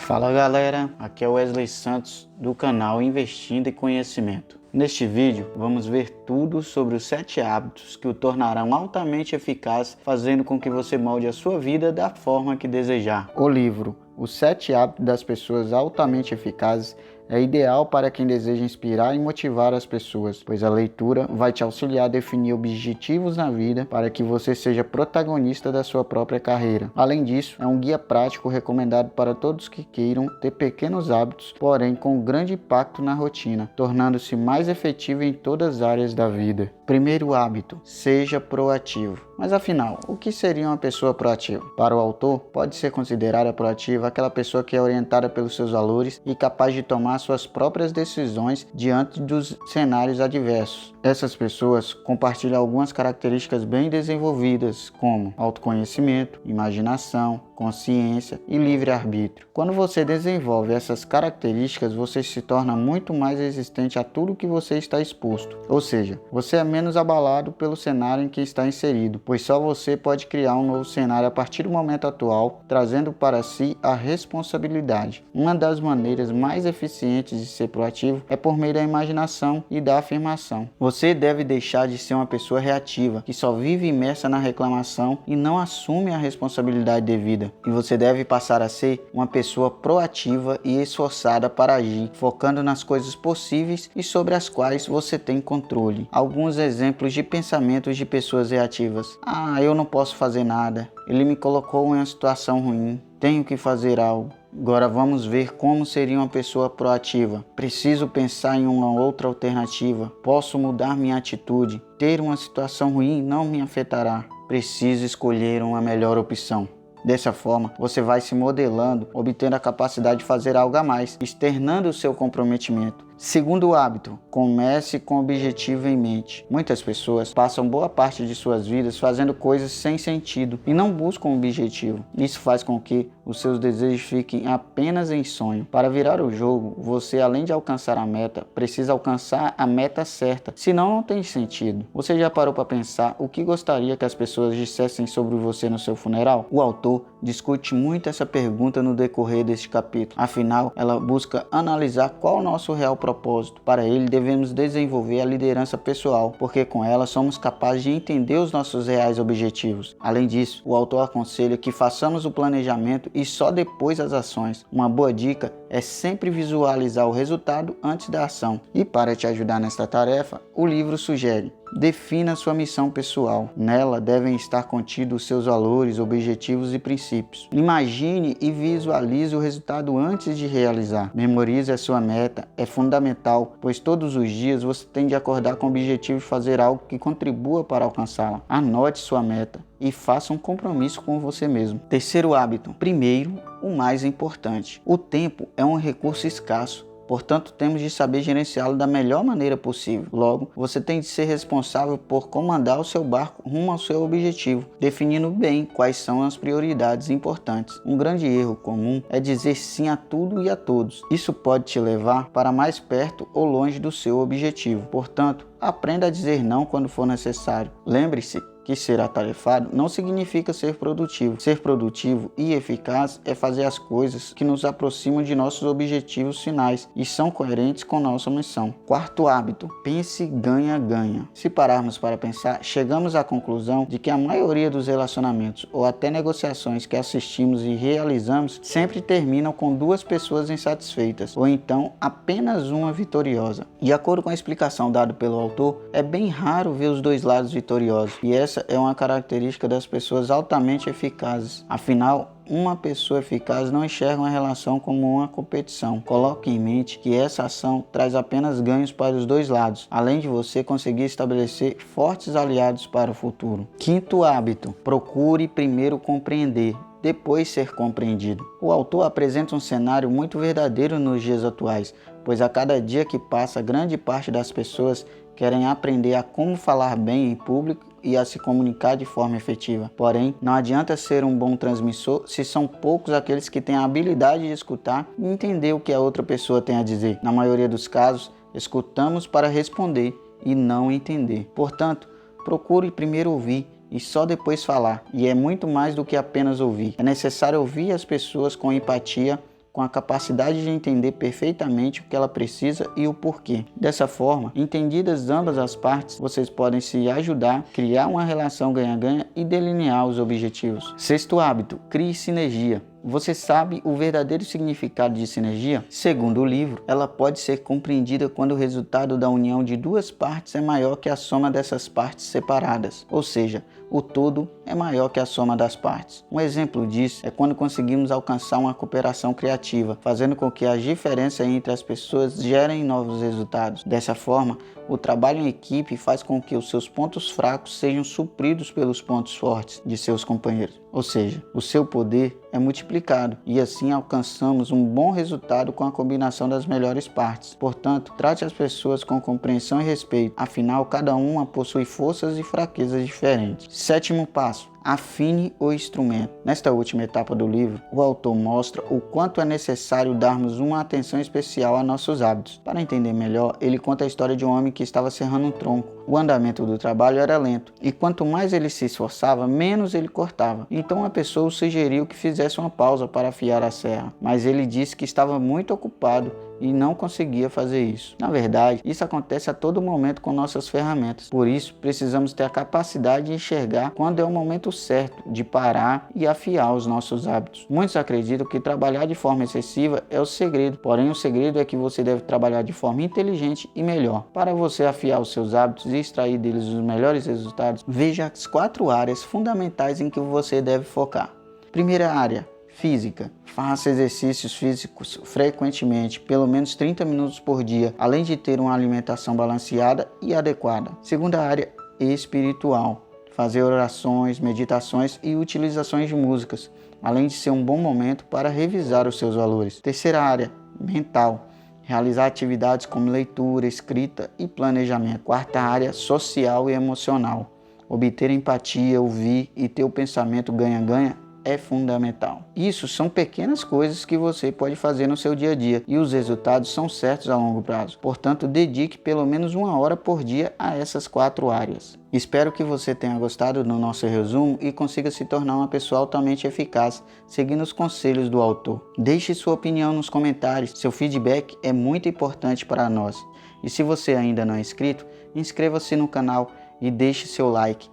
Fala galera, aqui é o Wesley Santos do canal Investindo em Conhecimento. Neste vídeo vamos ver tudo sobre os 7 hábitos que o tornarão altamente eficaz, fazendo com que você molde a sua vida da forma que desejar. O livro Os 7 Hábitos das Pessoas Altamente Eficazes é ideal para quem deseja inspirar e motivar as pessoas, pois a leitura vai te auxiliar a definir objetivos na vida para que você seja protagonista da sua própria carreira. Além disso, é um guia prático recomendado para todos que queiram ter pequenos hábitos, porém com grande impacto na rotina, tornando-se mais efetivo em todas as áreas da vida. Primeiro hábito: seja proativo. Mas afinal, o que seria uma pessoa proativa? Para o autor, pode ser considerada proativa aquela pessoa que é orientada pelos seus valores e capaz de tomar suas próprias decisões diante dos cenários adversos. Essas pessoas compartilham algumas características bem desenvolvidas, como autoconhecimento, imaginação, consciência e livre-arbítrio. Quando você desenvolve essas características, você se torna muito mais resistente a tudo que você está exposto. Ou seja, você é menos abalado pelo cenário em que está inserido, pois só você pode criar um novo cenário a partir do momento atual, trazendo para si a responsabilidade. Uma das maneiras mais eficientes de ser proativo é por meio da imaginação e da afirmação. Você deve deixar de ser uma pessoa reativa, que só vive imersa na reclamação e não assume a responsabilidade devida. E você deve passar a ser uma pessoa proativa e esforçada para agir, focando nas coisas possíveis e sobre as quais você tem controle. Alguns exemplos de pensamentos de pessoas reativas: eu não posso fazer nada, ele me colocou em uma situação ruim, tenho que fazer algo. Agora vamos ver como seria uma pessoa proativa. Preciso pensar em uma outra alternativa. Posso mudar minha atitude. Ter uma situação ruim não me afetará. Preciso escolher uma melhor opção. Dessa forma, você vai se modelando, obtendo a capacidade de fazer algo a mais, externando o seu comprometimento. Segundo hábito: comece com o objetivo em mente. Muitas pessoas passam boa parte de suas vidas fazendo coisas sem sentido e não buscam um objetivo. Isso faz com que os seus desejos fiquem apenas em sonho. Para virar o jogo, você, além de alcançar a meta, precisa alcançar a meta certa, senão não tem sentido. Você já parou para pensar o que gostaria que as pessoas dissessem sobre você no seu funeral? O autor discute muito essa pergunta no decorrer deste capítulo. Afinal, ela busca analisar qual o nosso real propósito. Para ele, devemos desenvolver a liderança pessoal, porque com ela somos capazes de entender os nossos reais objetivos. Além disso, o autor aconselha que façamos o planejamento e só depois as ações. Uma boa dica é sempre visualizar o resultado antes da ação. E para te ajudar nesta tarefa, o livro sugere: defina sua missão pessoal. Nela devem estar contidos os seus valores, objetivos e princípios. Imagine e visualize o resultado antes de realizar. Memorize a sua meta. É fundamental, pois todos os dias você tem de acordar com o objetivo de fazer algo que contribua para alcançá-la. Anote sua meta e faça um compromisso com você mesmo. Terceiro hábito: primeiro, o mais importante. O tempo é um recurso escasso. Portanto, temos de saber gerenciá-lo da melhor maneira possível. Logo, você tem de ser responsável por comandar o seu barco rumo ao seu objetivo, definindo bem quais são as prioridades importantes. Um grande erro comum é dizer sim a tudo e a todos. Isso pode te levar para mais perto ou longe do seu objetivo. Portanto, aprenda a dizer não quando for necessário. Lembre-se que ser atarefado não significa ser produtivo. Ser produtivo e eficaz é fazer as coisas que nos aproximam de nossos objetivos finais e são coerentes com nossa missão. Quarto hábito: pense ganha-ganha. Se pararmos para pensar, chegamos à conclusão de que a maioria dos relacionamentos ou até negociações que assistimos e realizamos sempre terminam com duas pessoas insatisfeitas ou então apenas uma vitoriosa. De acordo com a explicação dada pelo autor, é bem raro ver os dois lados vitoriosos, e essa é uma característica das pessoas altamente eficazes. Afinal, uma pessoa eficaz não enxerga uma relação como uma competição. Coloque em mente que essa ação traz apenas ganhos para os dois lados, além de você conseguir estabelecer fortes aliados para o futuro. Quinto hábito: procure primeiro compreender, depois ser compreendido. O autor apresenta um cenário muito verdadeiro nos dias atuais, pois a cada dia que passa, grande parte das pessoas querem aprender a como falar bem em público e a se comunicar de forma efetiva. Porém, não adianta ser um bom transmissor se são poucos aqueles que têm a habilidade de escutar e entender o que a outra pessoa tem a dizer. Na maioria dos casos, escutamos para responder e não entender. Portanto, procure primeiro ouvir e só depois falar. E é muito mais do que apenas ouvir. É necessário ouvir as pessoas com empatia com a capacidade de entender perfeitamente o que ela precisa e o porquê. Dessa forma, entendidas ambas as partes, vocês podem se ajudar, criar uma relação ganha-ganha e delinear os objetivos. Sexto hábito: crie sinergia. Você sabe o verdadeiro significado de sinergia? Segundo o livro, ela pode ser compreendida quando o resultado da união de duas partes é maior que a soma dessas partes separadas, ou seja, o todo é maior que a soma das partes. Um exemplo disso é quando conseguimos alcançar uma cooperação criativa, fazendo com que as diferenças entre as pessoas gerem novos resultados. Dessa forma, o trabalho em equipe faz com que os seus pontos fracos sejam supridos pelos pontos fortes de seus companheiros. Ou seja, o seu poder é multiplicado e assim alcançamos um bom resultado com a combinação das melhores partes. Portanto, trate as pessoas com compreensão e respeito, afinal cada uma possui forças e fraquezas diferentes. Sétimo passo: afine o instrumento. Nesta última etapa do livro, o autor mostra o quanto é necessário darmos uma atenção especial a nossos hábitos. Para entender melhor, ele conta a história de um homem que estava serrando um tronco. O andamento do trabalho era lento, e quanto mais ele se esforçava, menos ele cortava. Então a pessoa sugeriu que fizesse uma pausa para afiar a serra, mas ele disse que estava muito ocupado e não conseguia fazer isso. Na verdade, isso acontece a todo momento com nossas ferramentas. Por isso, precisamos ter a capacidade de enxergar quando é o momento certo de parar e afiar os nossos hábitos. Muitos acreditam que trabalhar de forma excessiva é o segredo, porém o segredo é que você deve trabalhar de forma inteligente e melhor. Para você afiar os seus hábitos e extrair deles os melhores resultados, veja as 4 áreas fundamentais em que você deve focar. Primeira área: física. Faça exercícios físicos frequentemente, pelo menos 30 minutos por dia, além de ter uma alimentação balanceada e adequada. Segunda área: espiritual. Fazer orações, meditações e utilizações de músicas, além de ser um bom momento para revisar os seus valores. Terceira área: mental. Realizar atividades como leitura, escrita e planejamento. Quarta área: social e emocional. Obter empatia, ouvir e ter o pensamento ganha-ganha é fundamental. Isso são pequenas coisas que você pode fazer no seu dia a dia e os resultados são certos a longo prazo. Portanto, dedique pelo menos 1 hora por dia a essas 4 áreas. Espero que você tenha gostado do nosso resumo e consiga se tornar uma pessoa altamente eficaz, seguindo os conselhos do autor. Deixe sua opinião nos comentários, seu feedback é muito importante para nós. E se você ainda não é inscrito, inscreva-se no canal e deixe seu like.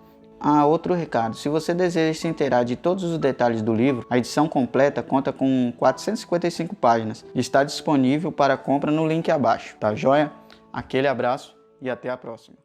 Outro recado: se você deseja se inteirar de todos os detalhes do livro, a edição completa conta com 455 páginas e está disponível para compra no link abaixo. Tá joia? Aquele abraço e até a próxima.